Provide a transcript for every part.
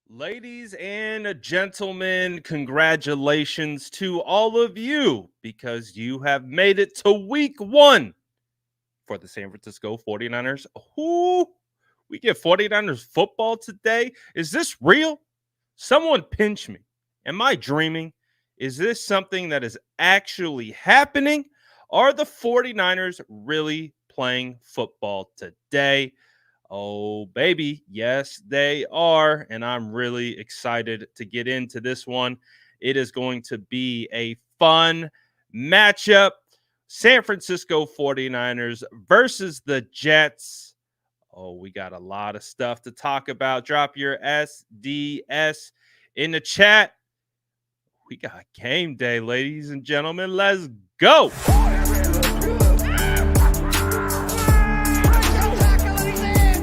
Ladies and gentlemen, congratulations to all of you because you have made it to week one for the San Francisco 49ers. Who we get 49ers football today? Is this real? Someone pinch me. Am I dreaming? Is this something that is actually happening? Are the 49ers really playing football today? Oh, baby. Yes, they are. And I'm really excited to get into this one. It is going to be a fun matchup. San Francisco 49ers versus the Jets. Oh, we got a lot of stuff to talk about. Drop your SDS in the chat. We got game day, ladies and gentlemen. Let's go.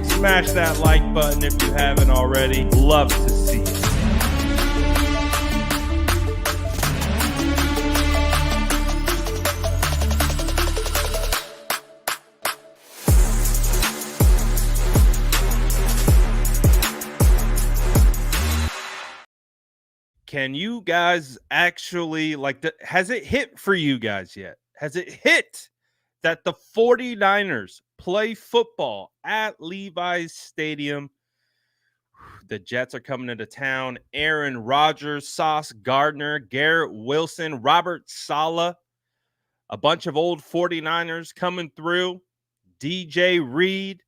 Smash that like button if you haven't already. Love to see it. Can you guys actually has it hit for you guys yet? Has it hit that the 49ers play football at Levi's Stadium? The Jets are coming into town. Aaron Rodgers, Sauce Gardner, Garrett Wilson, Robert Saleh, a bunch of old 49ers coming through. DJ Reed.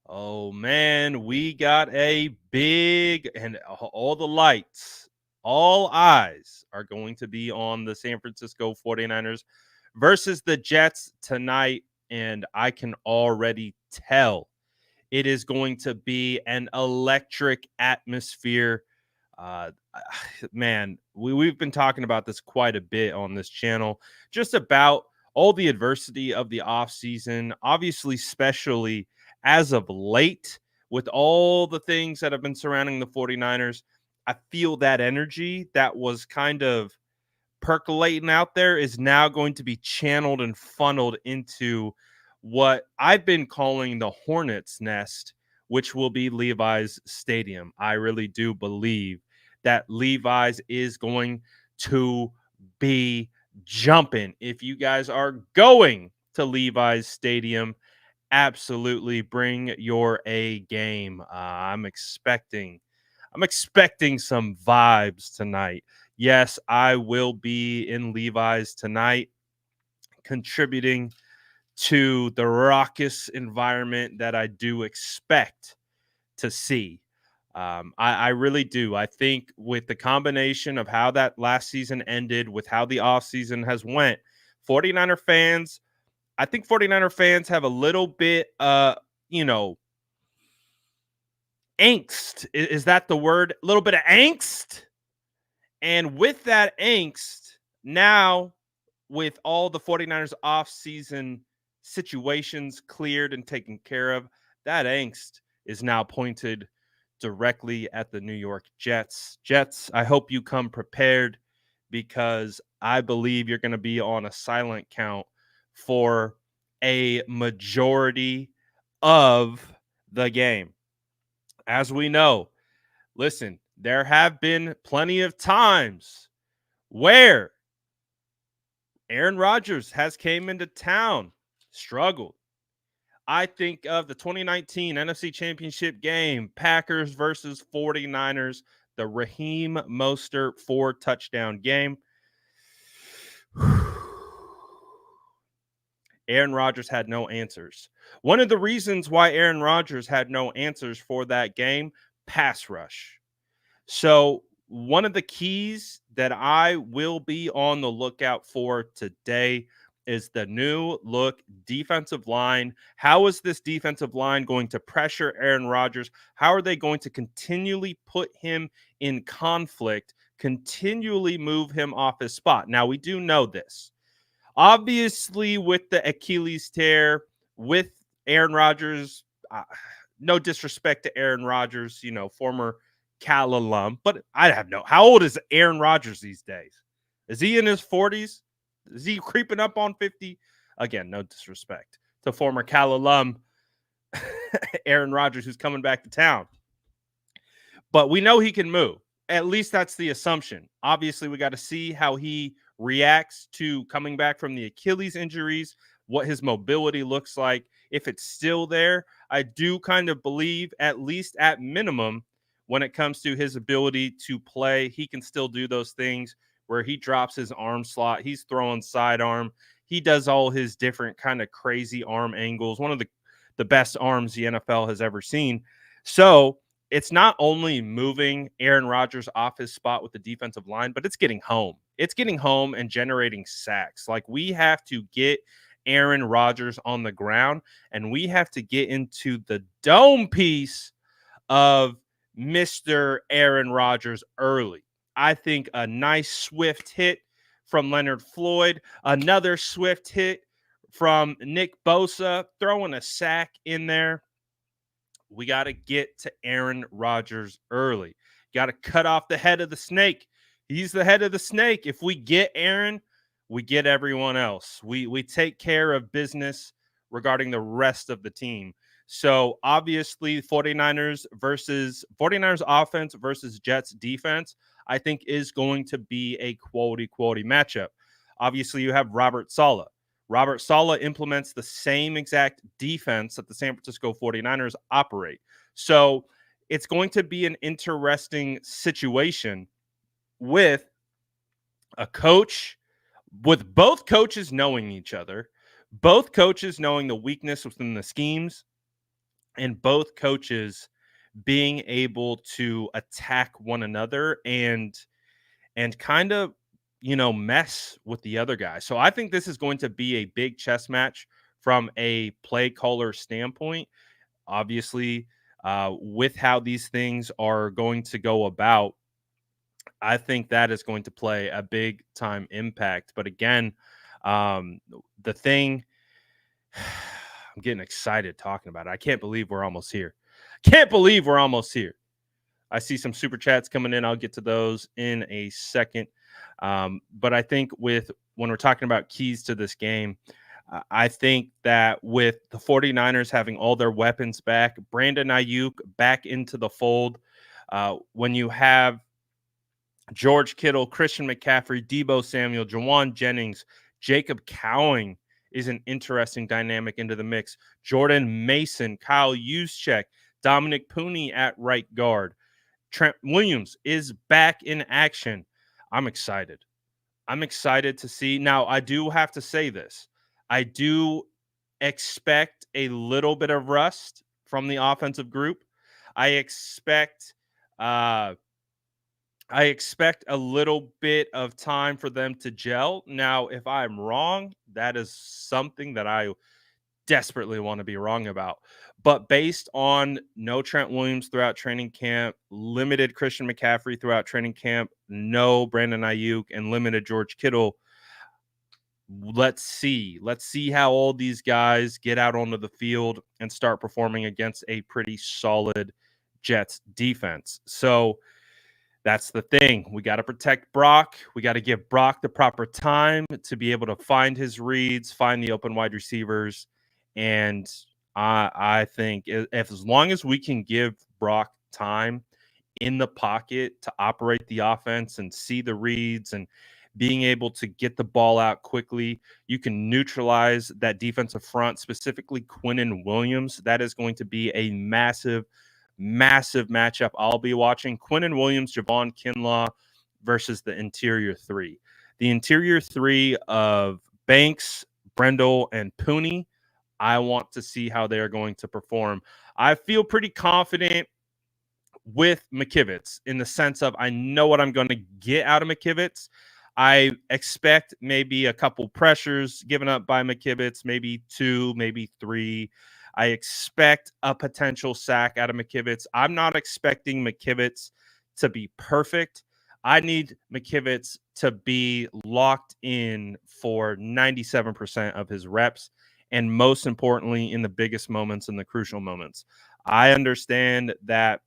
Oh, man, we got a big, and all the lights, all eyes are going to be on the San Francisco 49ers versus the Jets tonight. And I can already tell it is going to be an electric atmosphere. Man, we've been talking about this quite a bit on this channel, just about all the adversity of the offseason, obviously, especially as of late, with all the things that have been surrounding the 49ers. I feel that energy that was kind of percolating out there is now going to be channeled and funneled into what I've been calling the Hornets' nest, which will be Levi's Stadium. I really do believe that Levi's is going to be jumping. If you guys are going to Levi's Stadium, absolutely bring your A game. I'm expecting some vibes tonight. Yes, I will be in Levi's tonight, contributing to the raucous environment that I do expect to see. I really do. I think with the combination of how that last season ended, with how the offseason has went, 49er fans, I think 49er fans have a little bit, angst. Is that the word? A little bit of angst. And with that angst, now with all the 49ers offseason situations cleared and taken care of, that angst is now pointed directly at the New York Jets. Jets, I hope you come prepared because I believe you're going to be on a silent count for a majority of the game. As we know, listen, there have been plenty of times where Aaron Rodgers has came into town, struggled. I think of the 2019 NFC Championship game, Packers versus 49ers, the Raheem Mostert 4-touchdown game. Aaron Rodgers had no answers. One of the reasons why Aaron Rodgers had no answers for that game, pass rush. So one of the keys that I will be on the lookout for today is the new look defensive line. How is this defensive line going to pressure Aaron Rodgers? How are they going to continually put him in conflict, continually move him off his spot? Now, we do know this. Obviously, with the Achilles tear, with Aaron Rodgers, no disrespect to Aaron Rodgers, former Cal alum, but I have no. How old is Aaron Rodgers these days? Is he in his 40s? Is he creeping up on 50? Again, no disrespect to former Cal alum Aaron Rodgers, who's coming back to town. but we know he can move. At least that's the assumption. Obviously, we got to see how he reacts to coming back from the Achilles injuries, what his mobility looks like. If it's still there, I do kind of believe, at least at minimum, when it comes to his ability to play, he can still do those things where he drops his arm slot, he's throwing sidearm, he does all his different kind of crazy arm angles. One of the best arms the NFL has ever seen. So it's not only moving Aaron Rodgers off his spot with the defensive line, but it's getting home. It's getting home and generating sacks. Like, we have to get Aaron Rodgers on the ground, and we have to get into the dome piece of Mr. Aaron Rodgers early. I think a nice swift hit from Leonard Floyd, another swift hit from Nick Bosa, throwing a sack in there. We got to get to Aaron Rodgers early. Got to cut off the head of the snake. He's the head of the snake. If we get Aaron, we get everyone else. We take care of business regarding the rest of the team. So obviously 49ers offense versus Jets defense, I think, is going to be a quality matchup. Obviously, you have Robert Saleh. Robert Saleh implements the same exact defense that the San Francisco 49ers operate. So it's going to be an interesting situation with a coach, with both coaches knowing each other, both coaches knowing the weakness within the schemes, and both coaches being able to attack one another and kind of, mess with the other guy. So I think this is going to be a big chess match from a play caller standpoint. Obviously, with how these things are going to go about, I think that is going to play a big time impact. But again, the thing, I'm getting excited talking about it. I can't believe we're almost here. Can't believe we're almost here. I see some super chats coming in. I'll get to those in a second. But I think when we're talking about keys to this game, I think that with the 49ers having all their weapons back, Brandon Ayuk back into the fold, when you have George Kittle, Christian McCaffrey, Deebo Samuel, Jawan Jennings, Jacob Cowing is an interesting dynamic into the mix. Jordan Mason, Kyle Juszczyk, Dominic Pooney at right guard. Trent Williams is back in action. I'm excited. I'm excited to see. Now, I do have to say this. I do expect a little bit of rust from the offensive group. I expect a little bit of time for them to gel. Now, if I'm wrong, that is something that I desperately want to be wrong about. But based on no Trent Williams throughout training camp, limited Christian McCaffrey throughout training camp, no Brandon Ayuk, and limited George Kittle, let's see how all these guys get out onto the field and start performing against a pretty solid Jets defense. So that's the thing. We got to protect Brock. We got to give Brock the proper time to be able to find his reads, find the open wide receivers. And I think if as long as we can give Brock time in the pocket to operate the offense and see the reads and being able to get the ball out quickly, you can neutralize that defensive front, specifically Quinnen Williams. That is going to be a massive matchup I'll be watching. Quinnen Williams, Javon Kinlaw versus the interior three. The interior three of Banks, Brendel, and Pooney. I want to see how they are going to perform. I feel pretty confident with McKivitz in the sense of I know what I'm going to get out of McKivitz. I expect maybe a couple pressures given up by McKivitz, maybe 2, maybe 3. I expect a potential sack out of McKivitz. I'm not expecting McKivitz to be perfect. I need McKivitz to be locked in for 97% of his reps, and most importantly, in the biggest moments and the crucial moments. I understand that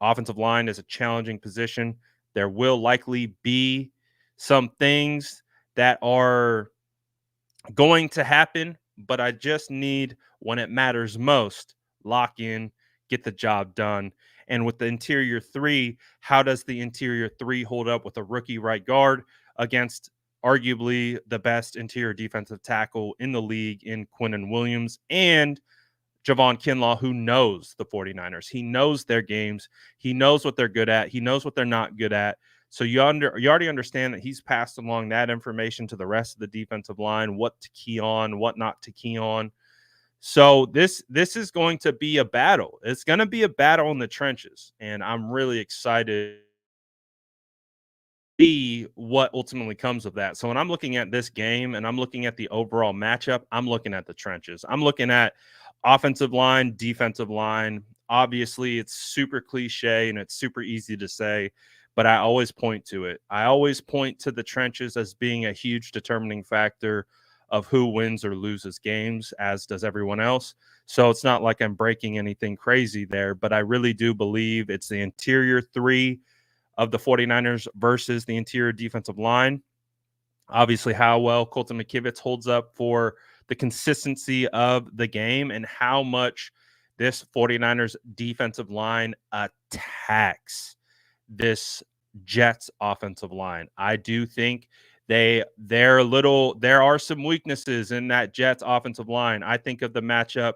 offensive line is a challenging position. There will likely be some things that are going to happen, but I just need, when it matters most, lock in, get the job done. And with the interior three, how does the interior three hold up with a rookie right guard against arguably the best interior defensive tackle in the league in Quinnen Williams and Javon Kinlaw, who knows the 49ers. He knows their games. He knows what they're good at. He knows what they're not good at. So you already understand that he's passed along that information to the rest of the defensive line, what to key on, what not to key on. So this is going to be a battle. It's going to be a battle in the trenches, and I'm really excited to see what ultimately comes of that. So when I'm looking at this game and I'm looking at the overall matchup, I'm looking at the trenches. I'm looking at offensive line, defensive line. Obviously, it's super cliche and it's super easy to say, but I always point to it. I always point to the trenches as being a huge determining factor of who wins or loses games, as does everyone else. So it's not like I'm breaking anything crazy there, but I really do believe it's the interior three of the 49ers versus the interior defensive line. Obviously, how well Colton McKivitz holds up for the consistency of the game and how much this 49ers defensive line attacks this Jets offensive line. I do think there are some weaknesses in that Jets offensive line. I think of the matchup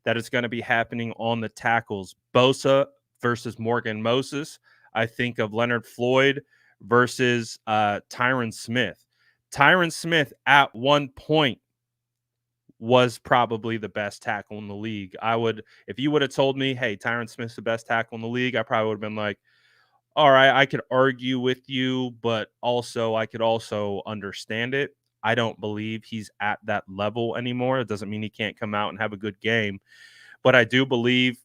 that is going to be happening on the tackles. Bosa versus Morgan Moses. I think of Leonard Floyd versus Tyron Smith. Tyron Smith at one point was probably the best tackle in the league. If you would have told me, hey, Tyron Smith's the best tackle in the league, I probably would have been like, all right, I could argue with you, but also I could also understand it. I don't believe he's at that level anymore. It doesn't mean he can't come out and have a good game, but I do believe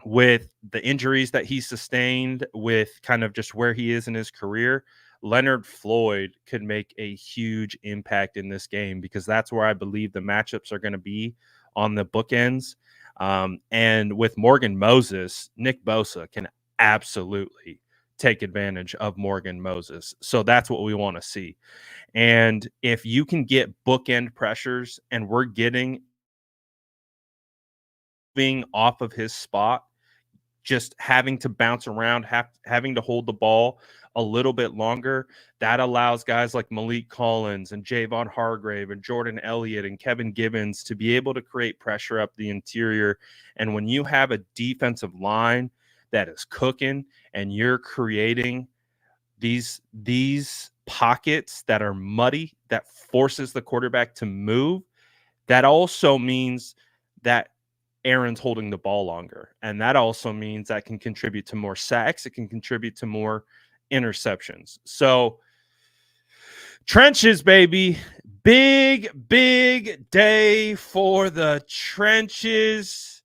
with the injuries that he sustained, with kind of just where he is in his career, Leonard Floyd could make a huge impact in this game because that's where I believe the matchups are going to be on the bookends. And with Morgan Moses, Nick Bosa can absolutely take advantage of Morgan Moses. So that's what we want to see. And if you can get bookend pressures and we're getting being off of his spot, just having to bounce around, having to hold the ball a little bit longer, that allows guys like Malik Collins and Javon Hargrave and Jordan Elliott and Kevin Gibbons to be able to create pressure up the interior. And when you have a defensive line that is cooking and you're creating these pockets that are muddy, that forces the quarterback to move, that also means that Aaron's holding the ball longer. And that also means that can contribute to more sacks. It can contribute to more interceptions. So trenches, baby. Big, big day for the trenches.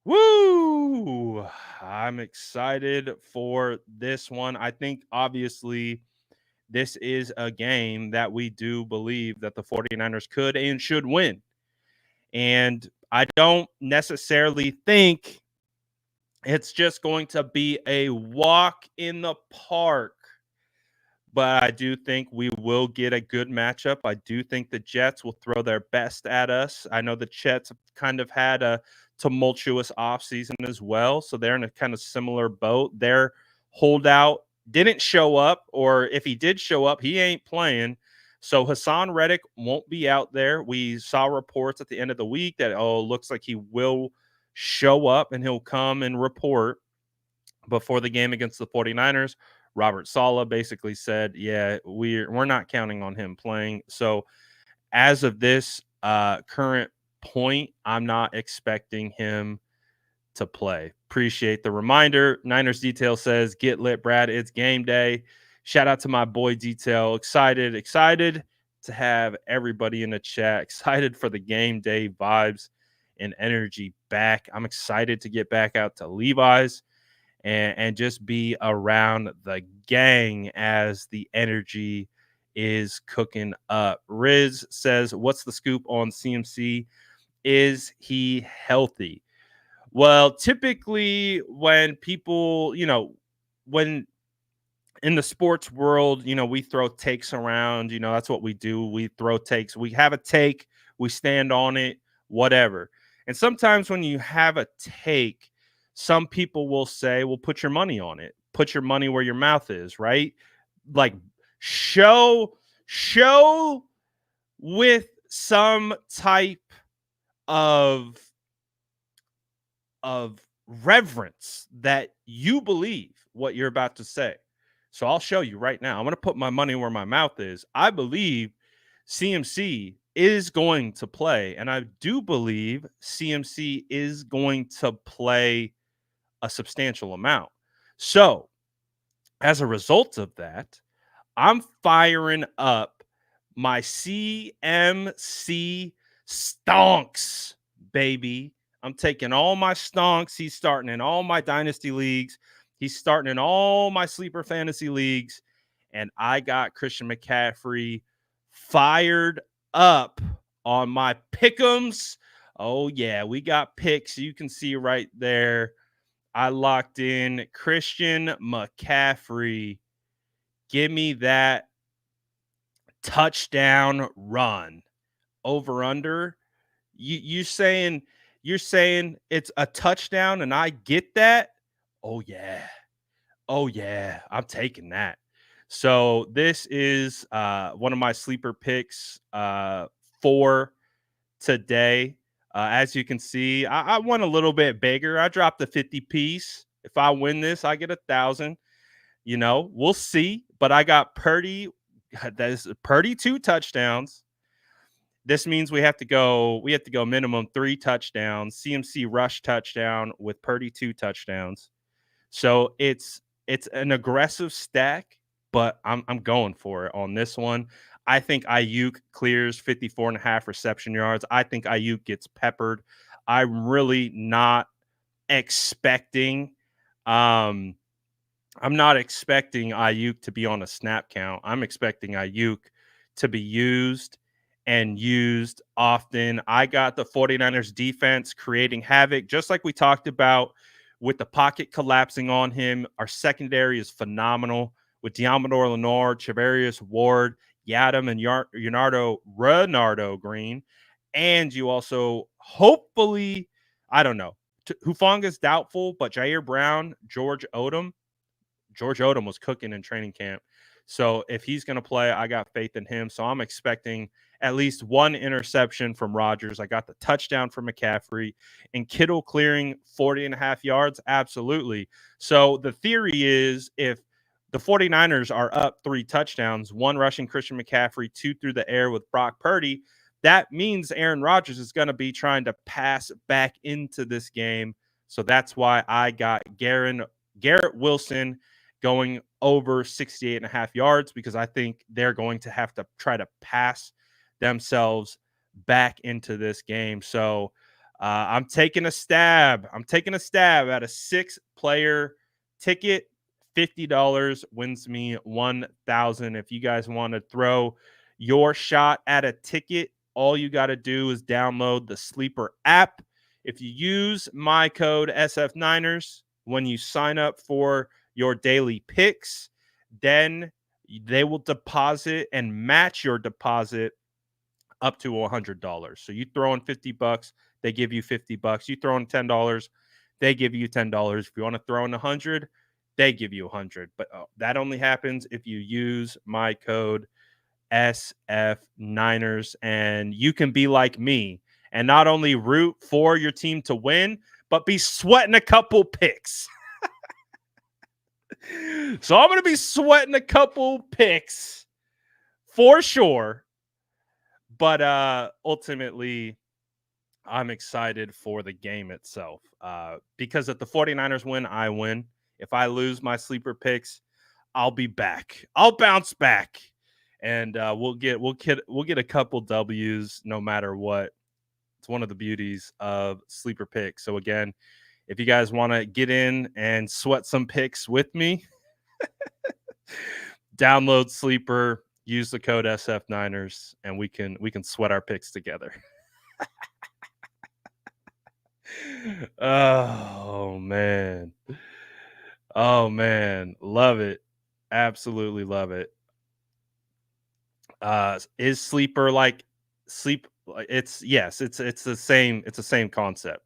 Woo! I'm excited for this one. I think obviously this is a game that we do believe that the 49ers could and should win. And I don't necessarily think it's just going to be a walk in the park, but I do think we will get a good matchup. I do think the Jets will throw their best at us. I know the Jets have kind of had a tumultuous offseason as well, so they're in a kind of similar boat. Their holdout didn't show up, or if he did show up, he ain't playing. So Hassan Reddick won't be out there. We saw reports at the end of the week that, looks like he will show up and he'll come and report before the game against the 49ers. Robert Saleh basically said, yeah, we're not counting on him playing. So as of this current point, I'm not expecting him to play. Appreciate the reminder. Niners Detail says, get lit, Brad. It's game day. Shout out to my boy Detail. Excited to have everybody in the chat. Excited for the game day vibes and energy back. I'm excited to get back out to Levi's and just be around the gang as the energy is cooking up. Riz says, what's the scoop on CMC? Is he healthy? Well, typically when people, when in the sports world, we throw takes around, that's what we do. We throw takes. We have a take, we stand on it, whatever. And sometimes when you have a take, some people will say, well, put your money on it. Put your money where your mouth is, right? Like show with some type of reverence that you believe what you're about to say. So I'll show you right now. I'm going to put my money where my mouth is. I believe CMC is going to play, and I do believe CMC is going to play a substantial amount. So, as a result of that, I'm firing up my CMC stonks, baby. I'm taking all my stonks. He's starting in all my dynasty leagues. He's starting in all my sleeper fantasy leagues. And I got Christian McCaffrey fired up on my pick'ems. Oh, yeah, we got picks. You can see right there. I locked in Christian McCaffrey. Give me that touchdown run. Over under. You're saying it's a touchdown and I get that? Oh yeah. Oh yeah. I'm taking that. So this is one of my sleeper picks for today. As you can see, I won a little bit bigger. I dropped a 50 piece. If I win this, I get 1,000. We'll see. But I got Purdy. That is Purdy 2 touchdowns. This means we have to go minimum 3 touchdowns. CMC rush touchdown with Purdy 2 touchdowns. So it's an aggressive stack, but I'm going for it on this one. I think Ayuk clears 54.5 reception yards. I think Ayuk gets peppered. I'm really not expecting I'm not expecting Ayuk to be on a snap count. I'm expecting Ayuk to be used and used often. I got the 49ers defense creating havoc, just like we talked about with the pocket collapsing on him. Our secondary is phenomenal with Diamador Lenore, Charvarius Ward, Yadam, and Renardo Green. And you also hopefully, I don't know, Hufanga's doubtful, but Jair Brown, George Odom was cooking in training camp. So if he's going to play, I got faith in him. So I'm expecting at least one interception from Rodgers. I got the touchdown from McCaffrey and Kittle clearing 40.5 yards. Absolutely. So the theory is if the 49ers are up 3 touchdowns, 1 rushing Christian McCaffrey, 2 through the air with Brock Purdy, that means Aaron Rodgers is going to be trying to pass back into this game. So that's why I got Garrett Wilson going over 68.5 yards, because I think they're going to have to try to pass themselves back into this game. So I'm taking a stab. I'm taking a stab at a 6-player ticket. $50 wins me 1,000. If you guys want to throw your shot at a ticket, all you got to do is download the Sleeper app. If you use my code SF9ers when you sign up for your daily picks, then they will deposit and match your deposit up to $100. So you throw in $50, they give you $50. You throw in $10, they give you $10. If you want to throw in 100, they give you 100. But that only happens if you use my code SF9ers, and you can be like me and not only root for your team to win, but be sweating a couple picks. So I'm going to be sweating a couple picks for sure. But ultimately, I'm excited for the game itself because if the 49ers win, I win. If I lose my sleeper picks, I'll be back. I'll bounce back, and we'll get a couple W's no matter what. It's one of the beauties of sleeper picks. So again, if you guys want to get in and sweat some picks with me, download Sleeper, use the code SF9ers, and we can sweat our picks together. Oh man. Love it. Absolutely love it. Is Sleeper like sleep? It's the same concept.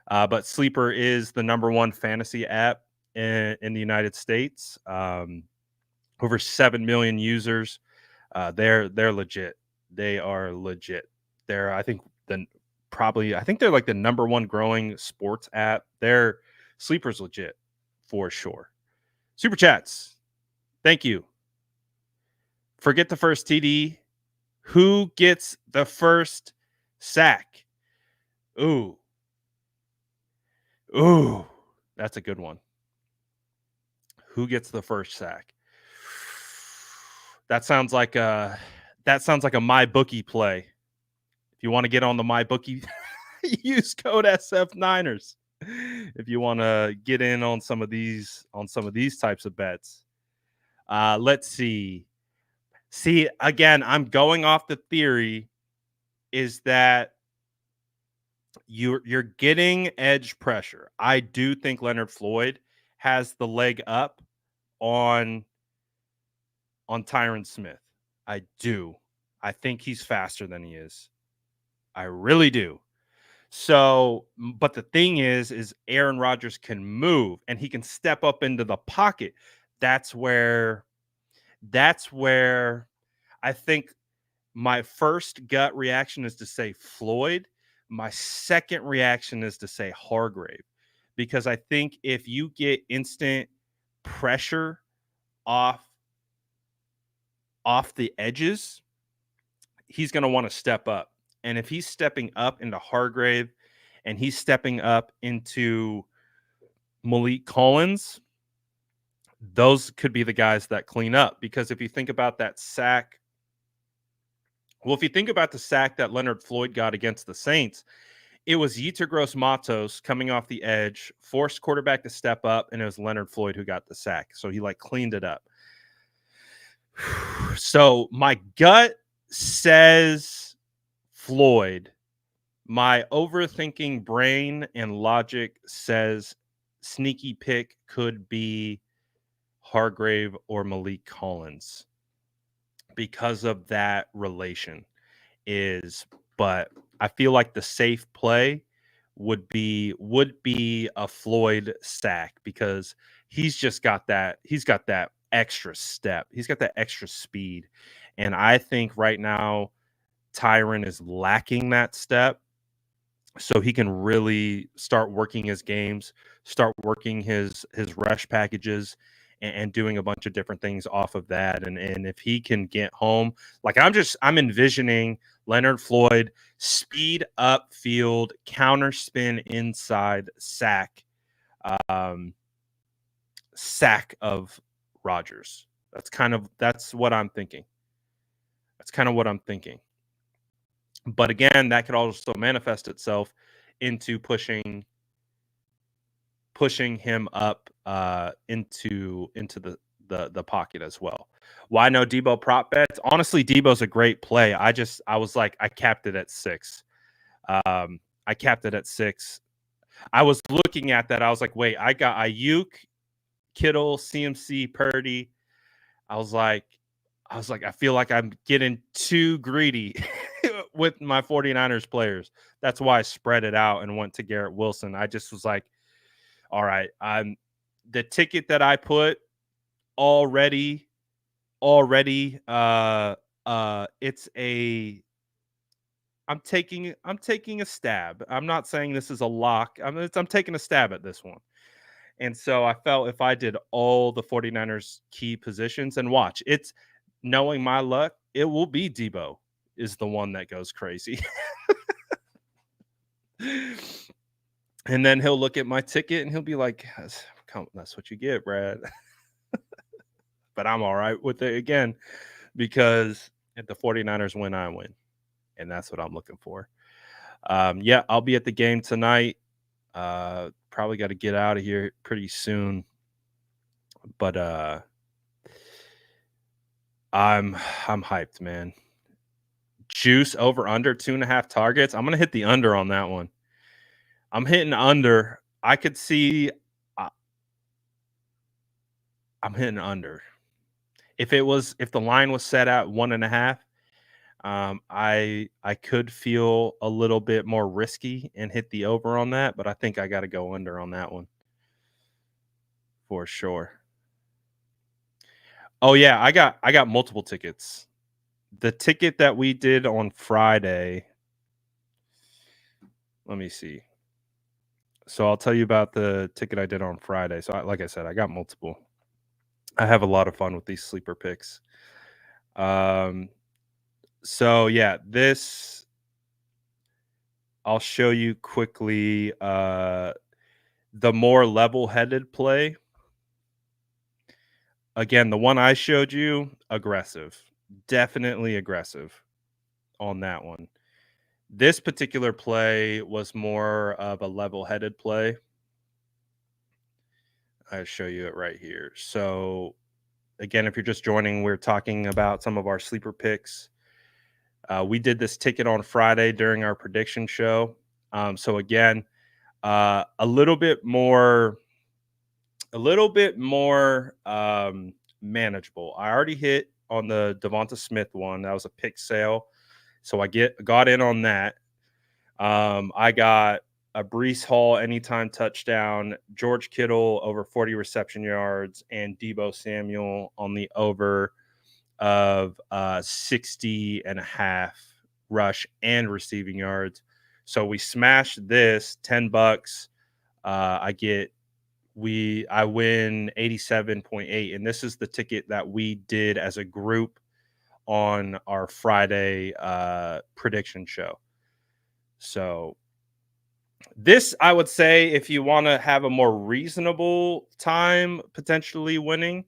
But Sleeper is the #1 fantasy app in the United States. Over 7 million users. They're legit. They are legit. They're I think they're like the #1 growing sports app. Their Sleeper's legit for sure. Super chats. Thank you. Forget the first TD. Who gets the first sack? Ooh. That's a good one. Who gets the first sack? That sounds like a MyBookie play. If you want to get on the MyBookie, use code SF9ers. If you want to get in on some of these types of bets. Let's see. See, again, I'm going off the theory is that you're getting edge pressure. I do think Leonard Floyd has the leg up on Tyron Smith. I do. I think he's faster than he is. I really do. So, but the thing is Aaron Rodgers can move and he can step up into the pocket. That's where I think my first gut reaction is to say Floyd. My second reaction is to say Hargrave, because I think if you get instant pressure off the edges, he's going to want to step up. And if he's stepping up into Hargrave and he's stepping up into Malik Collins, those could be the guys that clean up. Because if you think about that sack, if you think about the sack that Leonard Floyd got against the Saints, it was Yetur Gross-Matos coming off the edge, forced quarterback to step up, and it was Leonard Floyd who got the sack. So he cleaned it up. So my gut says Floyd. My overthinking brain and logic says sneaky pick could be Hargrave or Malik Collins because of that relation but I feel like the safe play would be a Floyd sack, because he's got that extra step. He's got that extra speed. And I think right now Tyron is lacking that step. So he can really start working his games, start working his rush packages, and doing a bunch of different things off of that. And if he can get home, I'm envisioning Leonard Floyd speed up field, counter spin inside, sack of Rodgers. That's what I'm thinking. That's kind of what I'm thinking. But again, that could also manifest itself into pushing him up into the pocket as well. Why no Debo prop bets? Honestly, Debo's a great play. I capped it at 6. I capped it at 6. I was looking at that. I was like, wait, I got Ayuk, Kittle, CMC, Purdy. I was like, I feel like I'm getting too greedy with my 49ers players. That's why I spread it out and went to Garrett Wilson. I just was like, all right, the ticket that I put already it's I'm taking a stab. I'm not saying this is a lock. I'm taking a stab at this one. And so I felt if I did all the 49ers key positions, and watch, it's knowing my luck, it will be Debo is the one that goes crazy. And then he'll look at my ticket and he'll be like, that's what you get, Brad. But I'm all right with it again, because if the 49ers win, I win. And that's what I'm looking for. Yeah, I'll be at the game tonight. Probably got to get out of here pretty soon. But I'm hyped, man. Juice over under 2.5 targets. I'm gonna hit the under on that one. I'm hitting under. I could see. I'm hitting under. If the line was set at 1.5, I could feel a little bit more risky and hit the over on that, but I think I got to go under on that one for sure. Oh yeah, I got multiple tickets. The ticket that we did on Friday, let me see. So I'll tell you about the ticket I did on Friday. So like I said, I got multiple. I have a lot of fun with these sleeper picks. Um so yeah, this I'll show you quickly the more level-headed play. Again, the one I showed you, aggressive. Definitely aggressive on that one. This particular play was more of a level-headed play. I'll show you it right here. So, again, if you're just joining, we're talking about some of our sleeper picks. We did this ticket on Friday during our prediction show. So again, a little bit more manageable. I already hit on the Devonta Smith one. That was a pick sale. So I got in on that. I got a Brees Hall anytime touchdown, George Kittle over 40 reception yards, and Debo Samuel on the over of 60 and a half rush and receiving yards. So we smashed this $10. I win 87.8, and this is the ticket that we did as a group on our Friday prediction show. So this, I would say, if you want to have a more reasonable time potentially winning,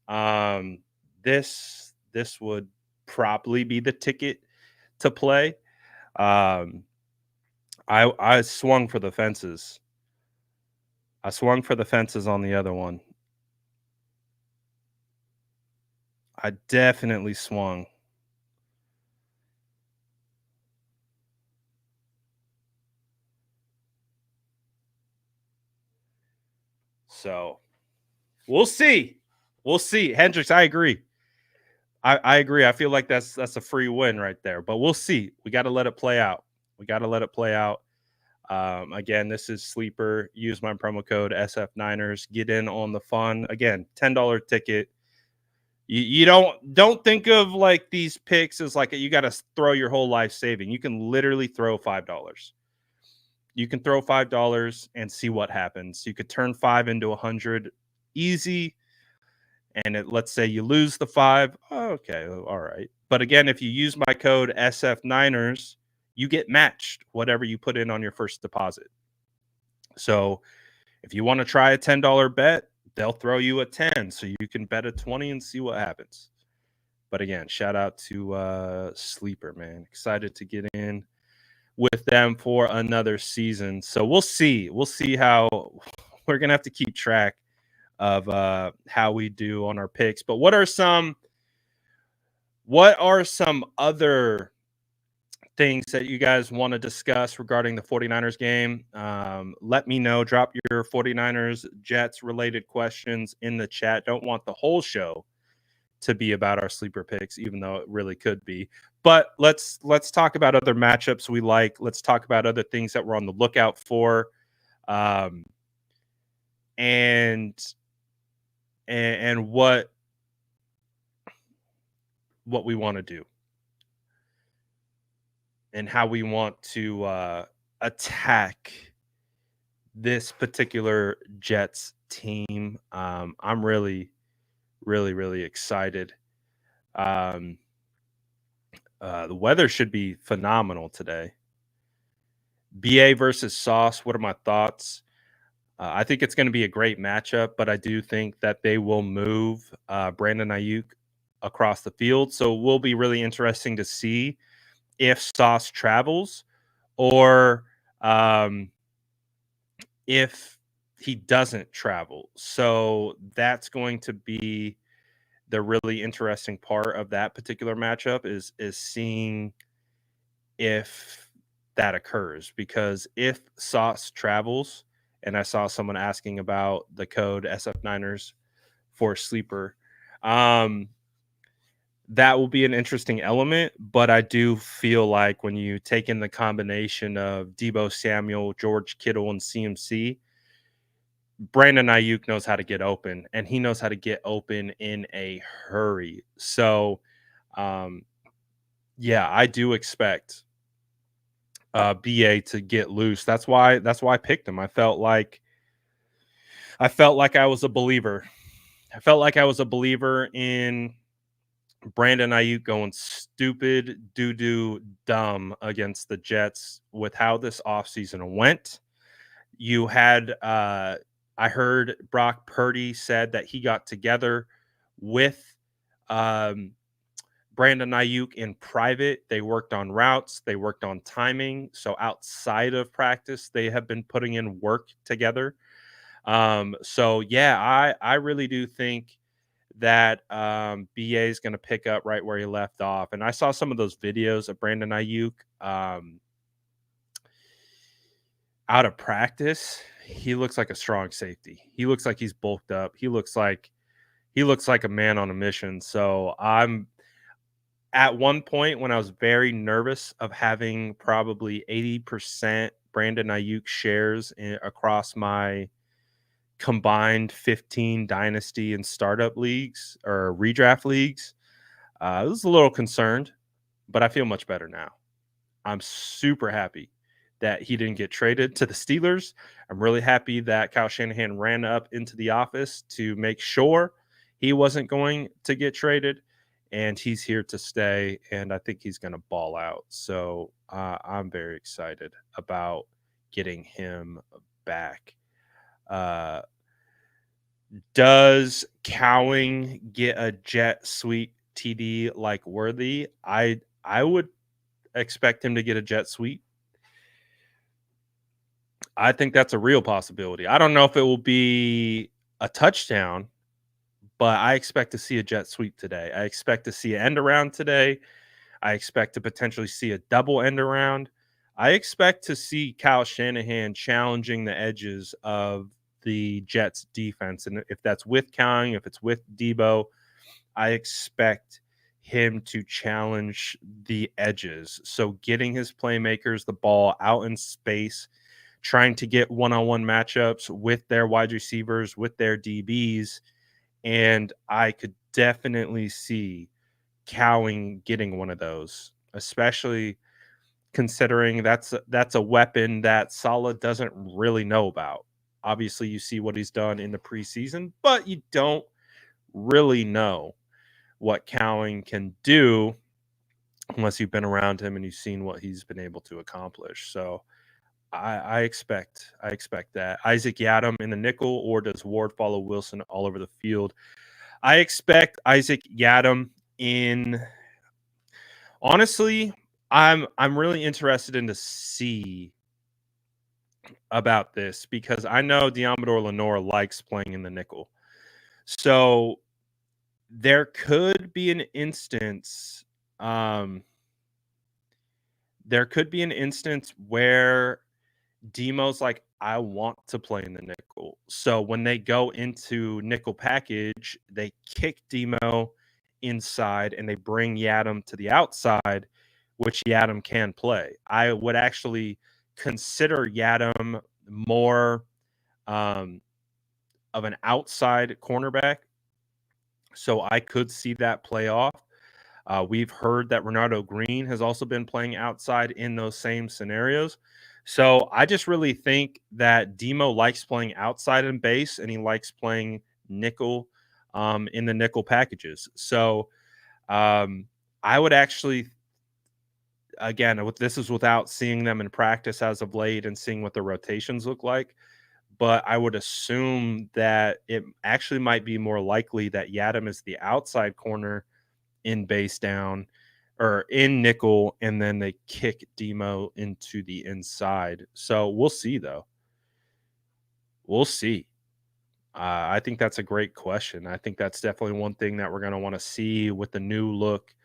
um, this would probably be the ticket to play. I swung for the fences. I swung for the fences on the other one. I definitely swung. So we'll see. We'll see. Hendricks, I agree. I agree. I feel like that's a free win right there. But we'll see. We got to let it play out. We got to let it play out. Again, this is sleeper. Use my promo code SF9ers. Get in on the fun. Again, $10 ticket. You don't think of like these picks as like you got to throw your whole life saving. You can literally throw $5. You can throw $5 and see what happens. You could turn 5 into 100 easy. And let's say you lose the 5. Oh, okay, all right. But again, if you use my code SF9ers, you get matched whatever you put in on your first deposit. So if you want to try a $10 bet, they'll throw you a 10. So you can bet a 20 and see what happens. But again, shout out to Sleeper, man. Excited to get in with them for another season. So we'll see. We'll see how we're going to have to keep track of how we do on our picks. But what are some other things that you guys want to discuss regarding the 49ers game? Let me know. Drop your 49ers Jets related questions in the chat. Don't want the whole show to be about our sleeper picks, even though it really could be. But let's talk about other matchups we like. Let's talk about other things that we're on the lookout for. And what we want to do and how we want to attack this particular Jets team. I'm really, really, really excited. The weather should be phenomenal today. BA versus Sauce. What are my thoughts? I think it's going to be a great matchup, but I do think that they will move Brandon Ayuk across the field. So it will be really interesting to see if Sauce travels or if he doesn't travel. So that's going to be the really interesting part of that particular matchup is seeing if that occurs, because if Sauce travels, and I saw someone asking about the code SF9ers for sleeper, that will be an interesting element, but I do feel like when you take in the combination of Debo Samuel, George Kittle, and CMC, Brandon Ayuk knows how to get open, and he knows how to get open in a hurry. So, um, yeah, I do expect BA to get loose. That's why I picked him. I felt like I was a believer. I felt like I was a believer in Brandon Ayuk going stupid, doo-doo, dumb against the Jets with how this offseason went. You had I heard Brock Purdy said that he got together with um, Brandon Ayuk in private. They worked on routes, they worked on timing. So outside of practice, they have been putting in work together. So yeah, I really do think that BA is going to pick up right where he left off. And I saw some of those videos of Brandon Ayuk out of practice. He looks like a strong safety. He looks like he's bulked up. He looks like a man on a mission. So I'm at one point when I was very nervous of having probably 80% Brandon Ayuk shares across my combined 15 dynasty and startup leagues or redraft leagues. I was a little concerned, but I feel much better now. I'm super happy that he didn't get traded to the Steelers. I'm really happy that Kyle Shanahan ran up into the office to make sure he wasn't going to get traded, and he's here to stay. And I think he's going to ball out. So I'm very excited about getting him back. Uh, does Cowing get a jet sweep TD like Worthy? I would expect him to get a jet sweep. I think that's a real possibility. I don't know if it will be a touchdown, but I expect to see a jet sweep today. I expect to see an end around today. I expect to potentially see a double end around. I expect to see Kyle Shanahan challenging the edges of the Jets defense. And if that's with Cowing, if it's with Debo, I expect him to challenge the edges. So getting his playmakers the ball out in space, trying to get one-on-one matchups with their wide receivers, with their DBs, and I could definitely see Cowing getting one of those, especially considering that's a weapon that Saleh doesn't really know about. Obviously, you see what he's done in the preseason, but you don't really know what Cowing can do unless you've been around him and you've seen what he's been able to accomplish. So I expect that Isaac Yadam in the nickel, or does Ward follow Wilson all over the field? I expect Isaac Yadam in. Honestly, I'm really interested in to see about this because I know Diamador Lenore likes playing in the nickel. So there could be an instance. There could be an instance where Demo's like, I want to play in the nickel. So when they go into nickel package, they kick Demo inside and they bring Yadam to the outside, which Yadam can play. I would actually consider Yadam more of an outside cornerback. So I could see that play off. We've heard that Renardo Green has also been playing outside in those same scenarios. So I just really think that Demo likes playing outside in base and he likes playing nickel in the nickel packages. So I would actually, again, this is without seeing them in practice as of late and seeing what the rotations look like. But I would assume that it actually might be more likely that Yadam is the outside corner in base down or in nickel, and then they kick Demo into the inside. So we'll see, though. We'll see. I think that's a great question. I think that's definitely one thing that we're going to want to see with the new look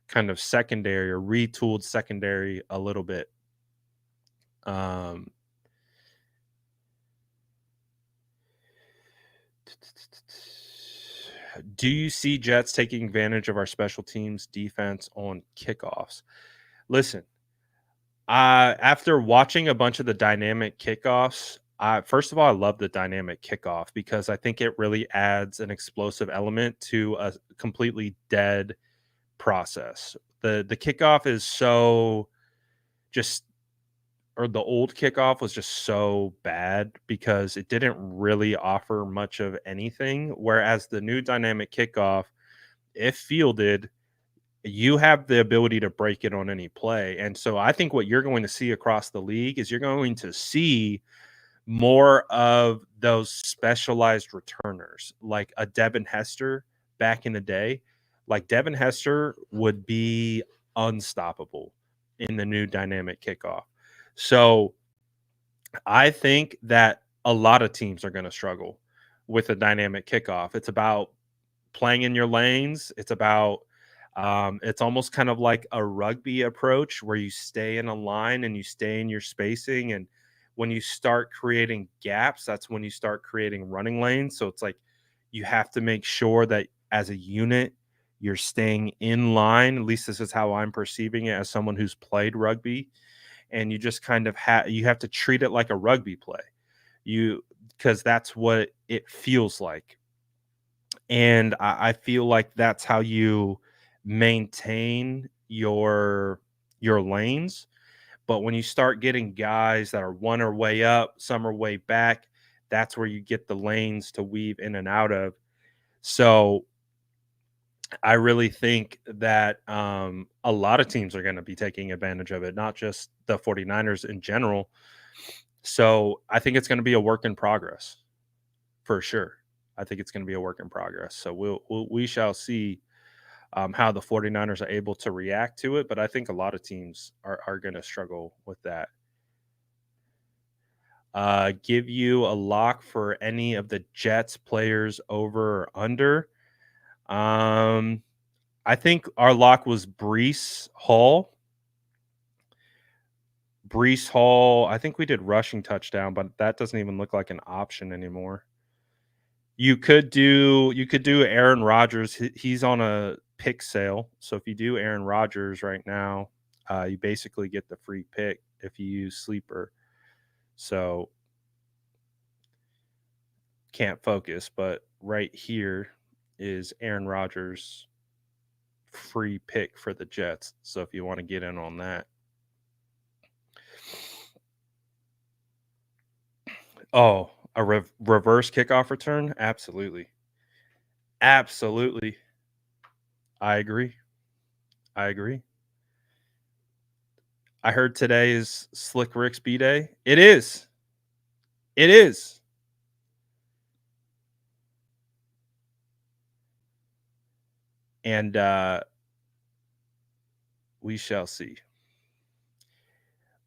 kind of secondary or retooled secondary a little bit. Do you see Jets taking advantage of our special teams defense on kickoffs? Listen, after watching a bunch of the dynamic kickoffs, first of all, I love the dynamic kickoff because I think it really adds an explosive element to a completely dead process. The kickoff is so just or the old kickoff was just so bad because it didn't really offer much of anything. Whereas the new dynamic kickoff, if fielded, you have the ability to break it on any play. And so I think what you're going to see across the league is you're going to see more of those specialized returners, like a Devin Hester back in the day. Like Devin Hester would be unstoppable in the new dynamic kickoff. So I think that a lot of teams are going to struggle with a dynamic kickoff. It's about playing in your lanes. It's about it's almost kind of like a rugby approach where you stay in a line and you stay in your spacing. And when you start creating gaps, that's when you start creating running lanes. So it's like you have to make sure that as a unit, you're staying in line. At least this is how I'm perceiving it as someone who's played rugby. And you just kind of you have to treat it like a rugby play. You because that's what it feels like. And I feel like that's how you maintain your lanes. But when you start getting guys that are one are way up, some are way back, that's where you get the lanes to weave in and out of. So I really think that a lot of teams are going to be taking advantage of it, not just the 49ers in general. So I think it's going to be a work in progress for sure. I think it's going to be a work in progress. So we shall see how the 49ers are able to react to it. But I think a lot of teams are going to struggle with that. Give you a lock for any of the Jets players over or under. I think our lock was Breece Hall. Breece Hall. I think we did rushing touchdown, but that doesn't even look like an option anymore. You could do Aaron Rodgers. He's on a pick sale. So if you do Aaron Rodgers right now, you basically get the free pick if you use Sleeper. So can't focus, but right here is Aaron Rodgers free pick for the Jets. So if you want to get in on that. Oh, a reverse kickoff return? Absolutely. Absolutely. I agree. I agree. I heard today is Slick Rick's B day. It is. It is. And we shall see.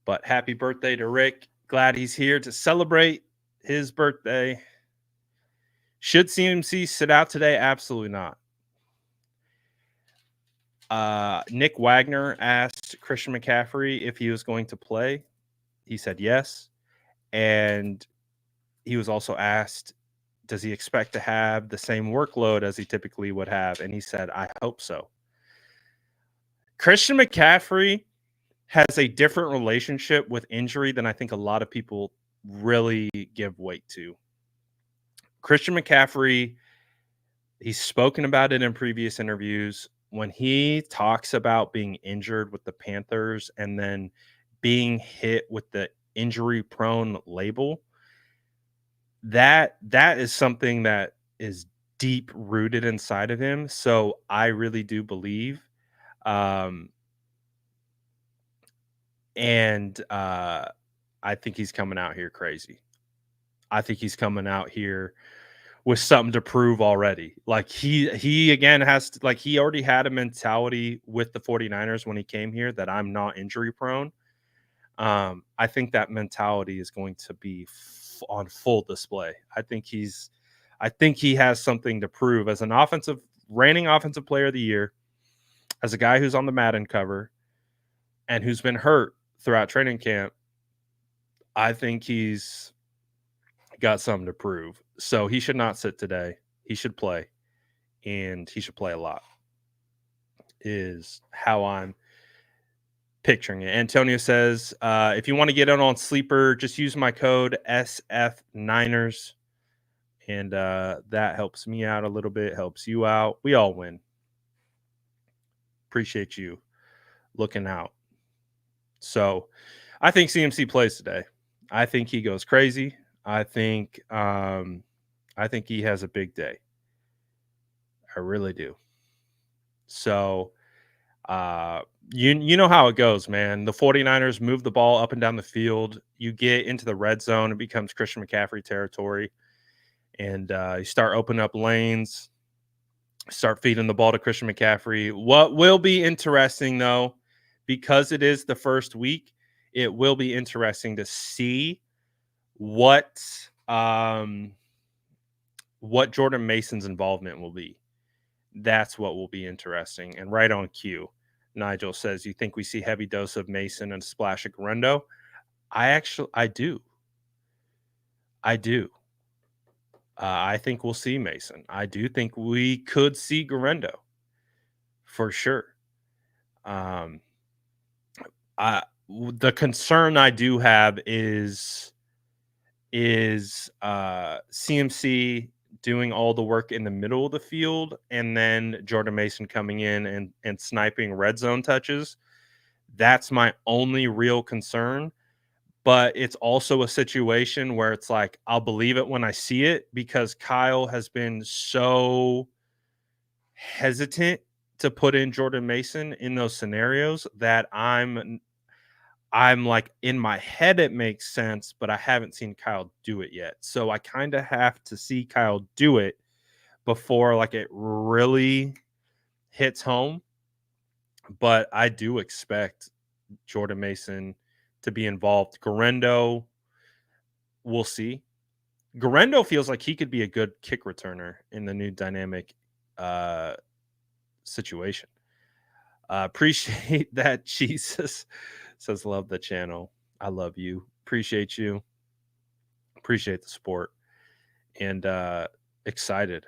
But happy birthday to Rick. Glad he's here to celebrate his birthday. Should CMC sit out today? Absolutely not. Nick Wagner asked Christian McCaffrey if he was going to play. He said yes. And he was also asked, does he expect to have the same workload as he typically would have? And he said, I hope so. Christian McCaffrey has a different relationship with injury than I think a lot of people really give weight to. Christian McCaffrey, he's spoken about it in previous interviews. When he talks about being injured with the Panthers and then being hit with the injury prone label, that is something that is deep rooted inside of him. So I really do believe I think he's coming out here crazy. I think he's coming out here with something to prove already. Like he again has to, like he already had a mentality with the 49ers when he came here that I'm not injury prone. I think that mentality is going to be on full display. I think he has something to prove as an reigning offensive player of the year, as a guy who's on the Madden cover and who's been hurt throughout training camp. I think he's got something to prove. So he should not sit today. He should play. and he should play a lot, is how I'm picturing it. Antonio says, if you want to get in on Sleeper, just use my code SF9ers. And that helps me out a little bit, helps you out. We all win. Appreciate you looking out. So I think CMC plays today. I think he goes crazy. I think he has a big day. I really do. So you know how it goes, man. The 49ers move the ball up and down the field. You get into the red zone, it becomes Christian McCaffrey territory. And you start opening up lanes, start feeding the ball to Christian McCaffrey. What will be interesting, though, because it is the first week, it will be interesting to see what Jordan Mason's involvement will be. That's what will be interesting. And right on cue, Nigel says, you think we see heavy dose of Mason and a splash of Guerrero? I do. I think we'll see Mason. I do think we could see Guerrero for sure. The concern I do have is CMC doing all the work in the middle of the field and then Jordan Mason coming in and sniping red zone touches. That's my only real concern. But it's also a situation where it's like, I'll believe it when I see it, because Kyle has been so hesitant to put in Jordan Mason in those scenarios that I'm like, in my head it makes sense, but I haven't seen Kyle do it yet. So I kind of have to see Kyle do it before like it really hits home. But I do expect Jordan Mason to be involved. Guerrero, we'll see. Guerrero feels like he could be a good kick returner in the new dynamic situation. Appreciate that. Jesus says, love the channel. I love you. Appreciate you. Appreciate the support. And excited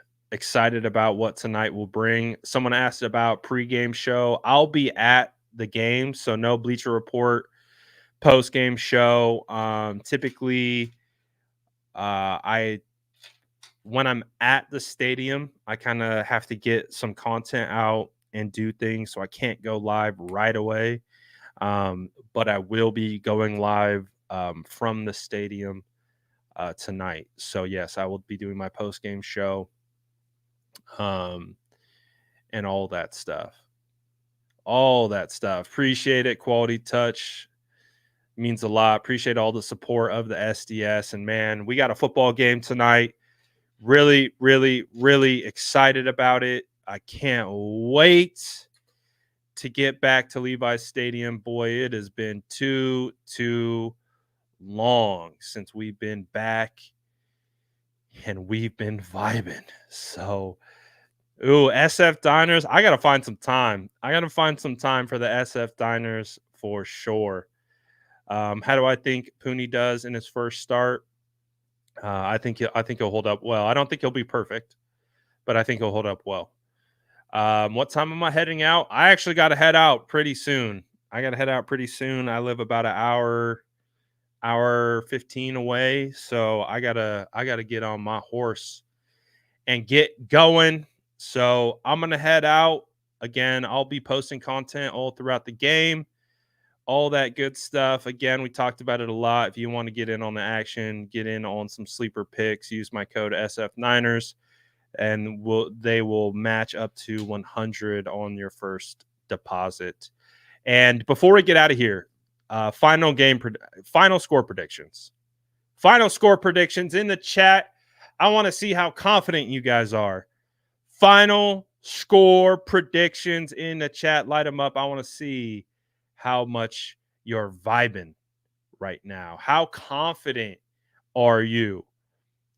about what tonight will bring. Someone asked about pregame show. I'll be at the game, so no Bleacher Report post-game show. Typically, when I'm at the stadium, I kind of have to get some content out and do things, so I can't go live right away. But I will be going live from the stadium tonight. So yes, I will be doing my post-game show and all that stuff. Appreciate it. Quality touch means a lot. Appreciate all the support of the SDS. And man, we got a football game tonight. Really, really, really excited about it. I can't wait to get back to Levi's Stadium. Boy, it has been too long since we've been back and we've been vibing. So, SF Diners. I got to find some time. for the SF Diners for sure. How do I think Pooney does in his first start? I think he'll hold up well. I don't think he'll be perfect, but I think he'll hold up well. What time am I heading out? I actually got to head out pretty soon. I live about an hour 15 away, so I gotta get on my horse and get going. So I'm gonna head out. Again, I'll be posting content all throughout the game, all that good stuff. Again, we talked about it a lot. If you want to get in on the action, get in on some sleeper picks, use my code SF9ers, and they will match up to 100 on your first deposit. And before we get out of here, final score predictions in the chat. I want to see how confident you guys are. Final score predictions in the chat. Light them up. I want to see how much you're vibing right now. How confident are you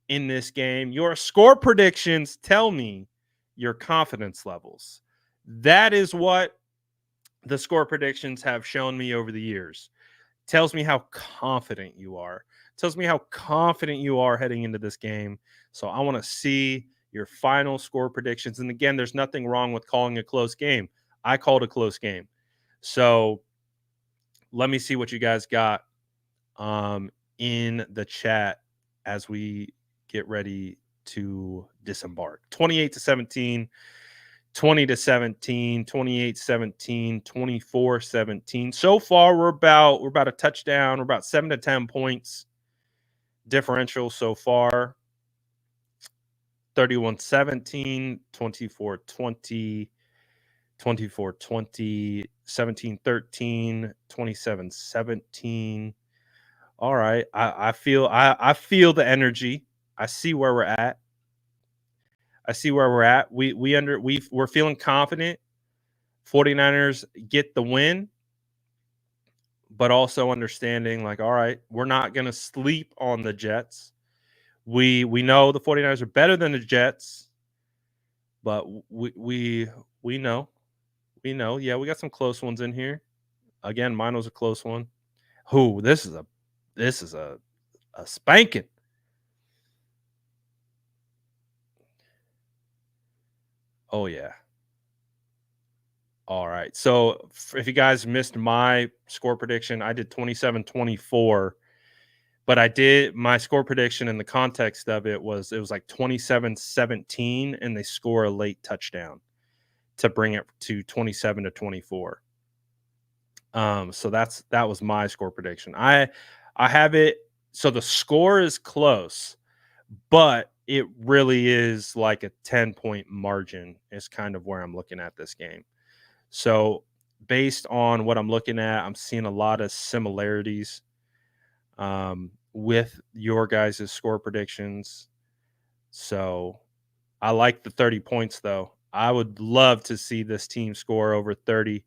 in this game? Your score predictions tell me your confidence levels. That is what the score predictions have shown me over the years. Tells me how confident you are. Tells me how confident you are heading into this game. So I want to see your final score predictions. And again, there's nothing wrong with calling a close game. I called a close game. So let me see what you guys got in the chat as we get ready to disembark. 28-17, 20-17, 28-17, 24-17. So far, we're about a touchdown. We're about 7 to 10 points differential so far. 31-17, 24-20, 24-20, 17-13, 27-17. All right. I feel the energy. I see where we're at. We're feeling confident. 49ers get the win, but also understanding like, all right, we're not going to sleep on the Jets. We know the 49ers are better than the Jets, but we know. Yeah, we got some close ones in here. Again, mine was a close one. Who this is a spanking. Oh yeah. All right. So if you guys missed my score prediction, I did 27-24, but I did my score prediction in the context of it was like 27-17, and they score a late touchdown to bring it to 27-24. So that was my score prediction. I have it. So the score is close, but it really is like a 10-point margin is kind of where I'm looking at this game. So based on what I'm looking at, I'm seeing a lot of similarities with your guys' score predictions. So I like the 30 points, though. I would love to see this team score over 30.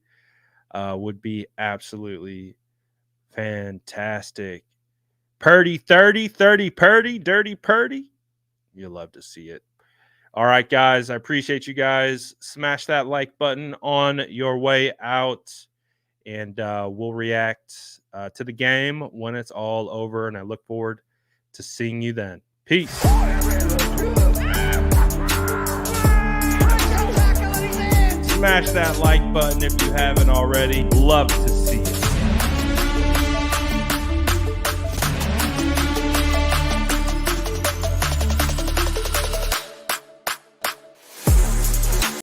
Would be absolutely fantastic. Purdy, 30, Purdy, dirty Purdy. You'll love to see it. All right, guys. I appreciate you guys. Smash that like button on your way out, and we'll react to the game when it's all over, and I look forward to seeing you then. Peace. Smash that like button if you haven't already. Love to see you.